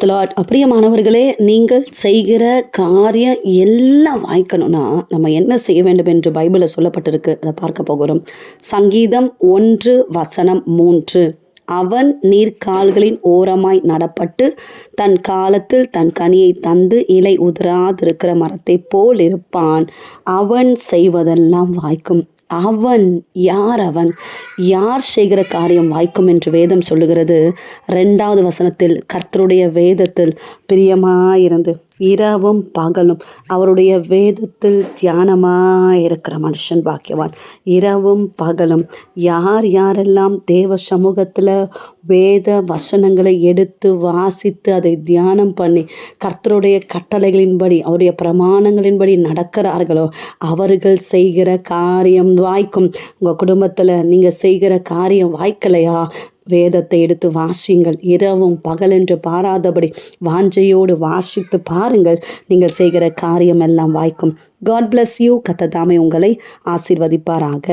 Praise the Lord. பிரியமானவர்களே, நீங்கள் செய்கிற காரியம் எல்லாம் வாய்க்கணும்னா நம்ம என்ன செய்ய வேண்டும் என்று பைபிளில் சொல்லப்பட்டிருக்கு. அதை பார்க்க போகிறோம். சங்கீதம் 1:3. அவன் நீர்க்கால்களின் ஓரமாய் நடப்பட்டு தன் காலத்தில் தன் கனியை தந்து இலை உதிராதிருக்கிற மரத்தை போல் இருப்பான். அவன் செய்வதெல்லாம் வாய்க்கும். அவன் யார் செய்கிற காரியம் வாய்க்கும் என்று வேதம் சொல்லுகிறது. 2வது வசனத்தில், கர்த்தருடைய வேதத்தில் பிரியமாயிருந்து இரவும் பகலும் அவருடைய வேதத்தில் தியானமாயிருக்கிற மனுஷன் பாக்கியவான். இரவும் பகலும் யாரெல்லாம் தேவ சமூகத்தில் வேத வசனங்களை எடுத்து வாசித்து அதை தியானம் பண்ணி கர்த்தருடைய கட்டளைகளின்படி அவருடைய பிரமாணங்களின்படி நடக்கிறார்களோ அவர்கள் செய்கிற காரியம் வாய்க்கும். உங்கள் குடும்பத்தில் நீங்கள் செய்கிற காரியம் வாய்க்கலையா? வேதத்தை எடுத்து வாசியுங்கள். இரவும் பகலென்று பாராதபடி வாஞ்சையோடு வாசித்து பாருங்கள். நீங்கள் செய்கிற காரியம் எல்லாம் வாய்க்கும். God bless you. கர்த்தர் தாமே உங்களை ஆசீர்வதிப்பாராக.